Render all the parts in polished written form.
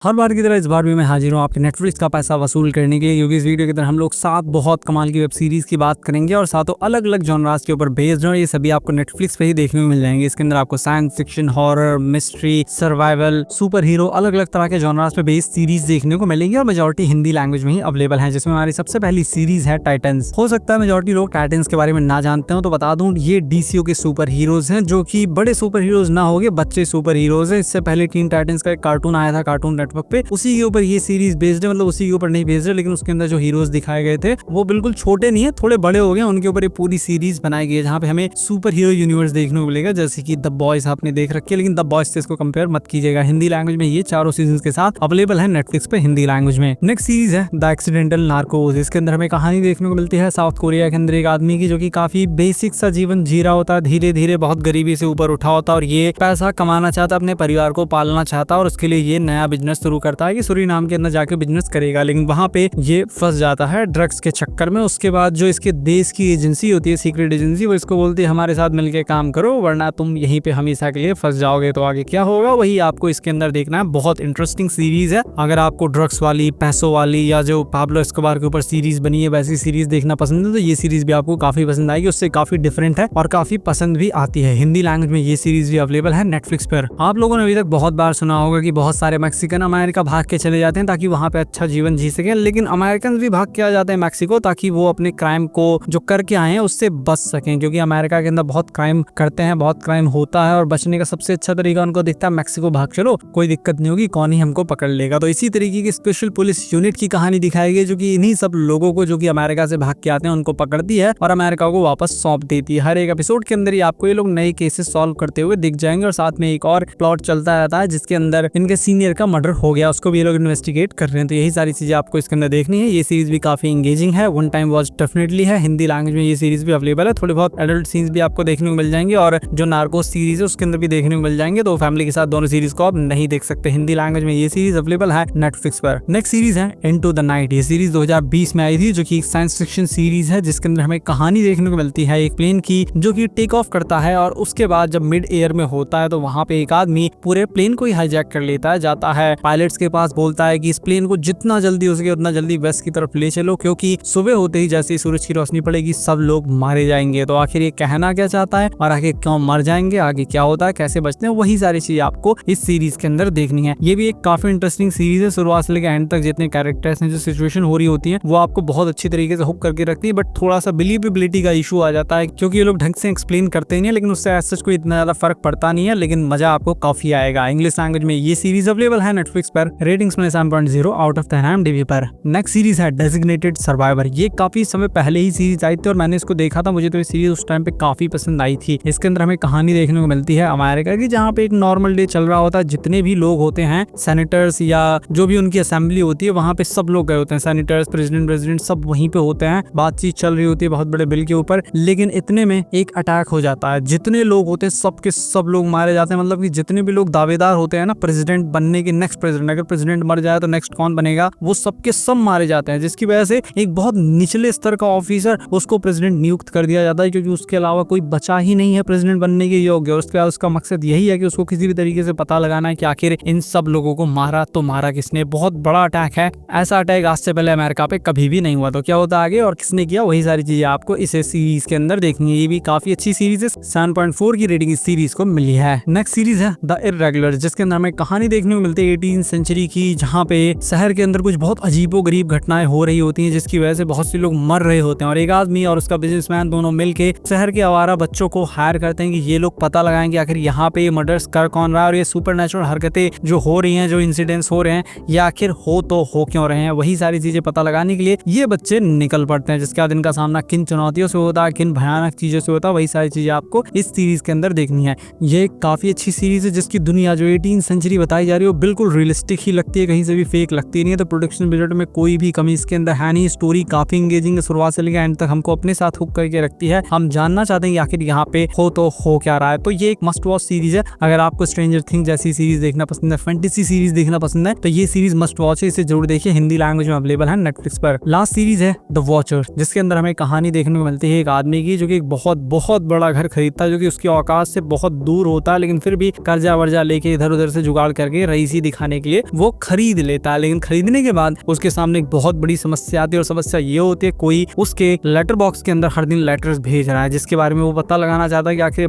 हर बार की तरह इस बार भी मैं हाजिर हूँ आपके नेटफ्लिक्स का पैसा वसूल करने के लिए, क्योंकि इस वीडियो के अंदर हम लोग 7 बहुत कमाल की वेब सीरीज की बात करेंगे और सातों अलग अलग जॉनरास के ऊपर बेस्ड हैं। ये सभी आपको नेटफ्लिक्स पे ही देखने को मिल जाएंगे। इसके अंदर आपको science fiction, horror, mystery, survival, super hero, अलग अलग तरह के जॉनरास पे बेस्ड सीरीज देखने को मिलेंगी और मेजॉरिटी हिंदी लैंग्वेज में ही अवेलेबल है, जिसमें हमारी सबसे पहली सीरीज है टाइटन्स। हो सकता है मेजॉरिटी लोग टाइटन्स के बारे में ना जानते हो, तो बता दूं ये डीसीओ के सुपर हीरोज हैं, जो कि बड़े सुपर हीरोज ना होगे, बच्चे सुपर हीरोज हैं। इससे पहले टीन टाइटन्स का एक कार्टून आया था कार्टून नेटवर्क पे, उसी के ऊपर ये सीरीज बेस्ड है। मतलब उसी के ऊपर नहीं बेस्ड है, लेकिन उसके अंदर जो हीरोज दिखाए गए थे वो बिल्कुल छोटे नहीं है, थोड़े बड़े हो गए। उनके ऊपर ये पूरी सीरीज बनाई गई है, जहाँ पे हमें सुपर हीरो यूनिवर्स देखने को मिलेगा, जैसे कि द बॉयज आपने देख रखी है, लेकिन द बॉयज से इसको कंपेयर मत कीजिएगा। हिंदी लैंग्वेज में ये चारों सीजन के साथ अवेलेबल है नेटफ्लिक्स पे हिंदी लैंग्वेज में। नेक्स्ट सीरीज है द एक्सीडेंटल नार्कोस। इसके अंदर हमें कहानी देखने को मिलती है साउथ कोरिया के अंदर एक आदमी की, जो कि काफी बेसिक सा जीवन जी रहा होता है, धीरे धीरे बहुत गरीबी से ऊपर उठा होता है और ये पैसा कमाना चाहता, अपने परिवार को पालना चाहता और उसके लिए ये नया बिजनेस शुरू करता है कि सूरीनाम के अंदर जाके बिजनेस करेगा। लेकिन वहां पे ये फंस जाता है ड्रग्स के चक्कर में। उसके बाद जो इसके देश की एजेंसी होती है, सीक्रेट एजेंसी, वो इसको बोलती है हमारे साथ मिलके काम करो, वरना तुम यहीं पे हमेशा के लिए फंस जाओगे। तो आगे क्या होगा वही आपको इसके अंदर देखना है। बहुत इंटरेस्टिंग सीरीज है। अगर आपको ड्रग्स वाली, पैसों वाली, या जो पाब्लो एस्कोबार के ऊपर सीरीज बनी है वैसी सीरीज देखना पसंद है, तो ये सीरीज भी आपको काफी पसंद आएगी। उससे काफी डिफरेंट है और काफी पसंद भी आती है। हिंदी लैंग्वेज में ये सीरीज भी अवेलेबल है नेटफ्लिक्स पर। आप लोगों ने अभी तक बहुत बार सुना होगा कि बहुत सारे मैक्सिकन अमेरिका भाग के चले जाते हैं ताकि वहां पे अच्छा जीवन जी सके, लेकिन अमेरिकन भी भाग के आ जाते हैं मैक्सिको, ताकि वो अपने क्राइम को जो करके आए हैं उससे बच सकें, क्योंकि अमेरिका के अंदर बहुत क्राइम करते हैं, बहुत क्राइम होता है और बचने का सबसे अच्छा तरीका उनको दिखता है मैक्सिको भाग चलो, कोई दिक्कत नहीं होगी, कौन ही हमको पकड़ लेगा। तो इसी तरीके की स्पेशल पुलिस यूनिट की कहानी दिखाई गई, जो कि इन्हीं सब लोगों को जो कि अमेरिका से भाग के आते हैं उनको पकड़ती है और अमेरिका को वापस सौंप देती है। हर एक एपिसोड के अंदर ही आपको ये लोग नए केसेस सॉल्व करते हुए दिख जाएंगे और साथ में एक और प्लॉट चलता रहता है जिसके अंदर इनके सीनियर का मर्डर हो गया, उसको भी ये लोग इन्वेस्टिगेट कर रहे हैं। तो यही सारी चीजें आपको इसके अंदर देखनी है। ये सीरीज भी काफी एंगेजिंग है, वन टाइम वॉच डेफिनेटली है। हिंदी लैंग्वेज में ये सीरीज भी अवेलेबल है। थोड़े बहुत एडल्ट सीन्स भी आपको देखने को मिल जाएंगे और जो नार्कोस सीरीज है उसके अंदर भी देखने को मिल जाएंगे। तो फैमिली के साथ दोनों सीरीज को आप नहीं देख सकते। हिंदी लैंग्वेज में ये सीरीज अवेलेबल है नेटफ्लिक्स पर। नेक्स्ट सीरीज है इनटू द नाइट। ये सीरीज 2020 में आई थी, जो कि एक साइंस फिक्शन सीरीज है, जिसके अंदर हमें कहानी देखने को मिलती है एक प्लेन की, जो कि टेक ऑफ करता है और उसके बाद जब मिड एयर में होता है तो वहां पे एक आदमी पूरे प्लेन को ही हाईजैक कर लेता है, जाता है पायलट्स के पास, बोलता है कि इस प्लेन को जितना जल्दी हो सके उतना जल्दी वेस्ट की तरफ ले चलो, क्योंकि सुबह होते ही जैसे ही सूरज की रोशनी पड़ेगी सब लोग मारे जाएंगे। तो आखिर ये कहना क्या चाहता है और आगे क्यों मर जाएंगे, आगे क्या होता है, कैसे बचते हैं, वही सारी चीजें आपको इस सीरीज के अंदर देखनी है। ये भी एक काफी इंटरेस्टिंग सीरीज है। शुरुआत से लेकर एंड तक जितने कैरेक्टर्स हैं, जो सिचुएशन हो रही होती है, वो आपको बहुत अच्छी तरीके से हुक करके रखती है। बट थोड़ा सा बिलीवेबिलिटी का इशू आ जाता है, क्योंकि ये लोग ढंग से एक्सप्लेन करते नहीं है, लेकिन उससे ऐसा कोई इतना ज्यादा फर्क पड़ता नहीं है, लेकिन मजा आपको काफी आएगा। इंग्लिश लैंग्वेज में ये सीरीज अवेलेबल है नेटफ्लिक्स पर। रेटिंग्स में 7.0 आउट ऑफ 10 IMDb पर। नेक्स्ट सीरीज है डेजिग्नेटेड सर्वाइवर। ये काफी समय पहले ही सीरीज आई थी और मैंने इसको देखा था। मुझे तो ये सीरीज उस टाइम पे काफी पसंद आई थी। इसके अंदर हमें कहानी देखने को मिलती है अमेरिका की, जहाँ पे एक नॉर्मल डे चल रहा होता है। जितने भी लोग होते हैं, सेनेटर्स या जो भी उनकी असेंबली होती है, वहाँ पे सब लोग गए होते हैं। सेनेटर्स, प्रेसिडेंट सब वहीं पे होते हैं। बातचीत चल रही होती है बहुत बड़े बिल के ऊपर, लेकिन इतने में एक अटैक हो जाता है। जितने लोग होते हैं सब के सब लोग मारे जाते हैं। मतलब कि जितने भी लोग दावेदार होते हैं ना प्रेसिडेंट बनने के, नेक्स्ट प्रेसिडेंट, अगर प्रेसिडेंट मर जाए तो नेक्स्ट कौन बनेगा, वो सबके सब मारे जाते हैं। जिसकी वजह से एक बहुत निचले स्तर का ऑफिसर उसको प्रेसिडेंट नियुक्त कर दिया जाता है, क्योंकि उसके अलावा कोई बचा ही नहीं है प्रेसिडेंट बनने के योग्य। और उसके बाद उसका मकसद यही है कि उसको किसी भी तरीके से पता लगाना है कि आखिर इन सब लोगों को मारा तो मारा किसने। बहुत बड़ा अटैक है। ऐसा अटैक आज से पहले अमेरिका पे कभी भी नहीं हुआ। तो क्या होता आगे और किसने किया, वही सारी चीजें आपको इस सीरीज के अंदर देखनी है। ये भी काफी अच्छी सीरीज है। 7.4 की रेटिंग इस सीरीज को मिली है। नेक्स्ट सीरीज है द इर्रेगुलर, जिसके अंदर हमें कहानी देखने को मिलती है 18वीं सेंचुरी की, जहाँ पे शहर के अंदर कुछ बहुत अजीबो गरीब घटनाएं हो रही होती हैं, जिसकी वजह से बहुत से लोग मर रहे होते हैं। और एक आदमी और उसका बिजनेसमैन दोनों मिलके शहर के आवारा बच्चों को हायर करते हैं कि ये लोग पता लगाएं कि आखिर यहाँ पे मर्डर्स कर कौन रहा है और ये सुपरनैचुरल हरकतें जो हो रही हैं, जो इंसिडेंट्स हो रहे हैं, ये आखिर हो तो हो क्यों रहे हैं। वही सारी चीजें पता लगाने के लिए ये बच्चे निकल पड़ते हैं, जिसके बाद इनका सामना किन चुनौतियों से होता है, किन भयानक चीजों से होता है, वही सारी चीजें आपको इस सीरीज के अंदर देखनी है। ये काफी अच्छी सीरीज है, जिसकी दुनिया जो 18वीं सेंचुरी बताई जा रही है वो बिल्कुल रियलिस्टिक ही लगती है, कहीं से भी फेक लगती नहीं है। तो प्रोडक्शन बजट में कोई भी कमी इसके अंदर है नहीं। स्टोरी काफी एंगेजिंग है, शुरुआत से लेकर एंड तक हमको अपने साथ हुक करके रखती है। हम जानना चाहते हैं कि आखिर यहाँ पे हो तो हो क्या रहा है। तो ये एक मस्ट वॉच सीरीज है। अगर आपको स्ट्रेंजर थिंग्स जैसी सीरीज देखना पसंद है, फैंटेसी सीरीज देखना पसंद है, तो ये सीरीज मस्ट वॉच है। इसे जरूर देखिए। हिंदी लैंग्वेज में अवेलेबल है नेटफ्लिक्स पर। लास्ट सीरीज है द वॉचर, जिसके अंदर हमें कहानी देखने को मिलती है एक आदमी की, जो कि एक बहुत बहुत बड़ा घर खरीदता है, जो कि उसकी औकात से बहुत दूर होता है, लेकिन फिर भी कर्जा वर्जा लेके इधर उधर से जुगाड़ करके रईसी दिखाने खाने के लिए वो खरीद लेता है। लेकिन खरीदने के बाद उसके सामने एक बहुत बड़ी समस्या आती है और समस्या ये होती है कोई उसके लेटर बॉक्स के अंदर हर दिन लेटर्स भेज रहा है, जिसके बारे में वो पता लगाना चाहता है कि आखिर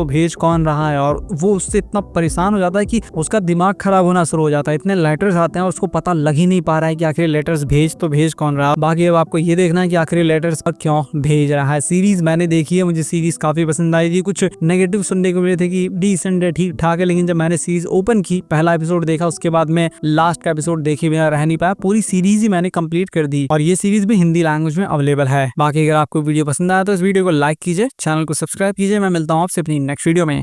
भेज कौन रहा है। और वो उससे इतना परेशान हो जाता है कि उसका दिमाग खराब होना शुरू हो जाता है। इतने लेटर्स आते हैं उसको पता लग ही नहीं पा रहा है कि आखिर लेटर्स भेज कौन रहा। बाकी अब आपको ये देखना है कि आखिर लेटर्स क्यों भेज रहा है। सीरीज मैंने देखी है, मुझे सीरीज काफी पसंद आई थी। कुछ नेगेटिव सुनने को मिले थे कि डिसेंट है, ठीक ठाक है, लेकिन जब मैंने सीरीज ओपन की, पहला एपिसोड देखा, उसके बाद मैं लास्ट का एपिसोड देखे बिना रह नहीं पाया। पूरी सीरीज ही मैंने कंप्लीट कर दी और ये सीरीज भी हिंदी लैंग्वेज में अवेलेबल है। बाकी अगर आपको वीडियो पसंद आया तो इस वीडियो को लाइक कीजिए, चैनल को सब्सक्राइब कीजिए। मैं मिलता हूँ आपसे अपनी नेक्स्ट वीडियो में।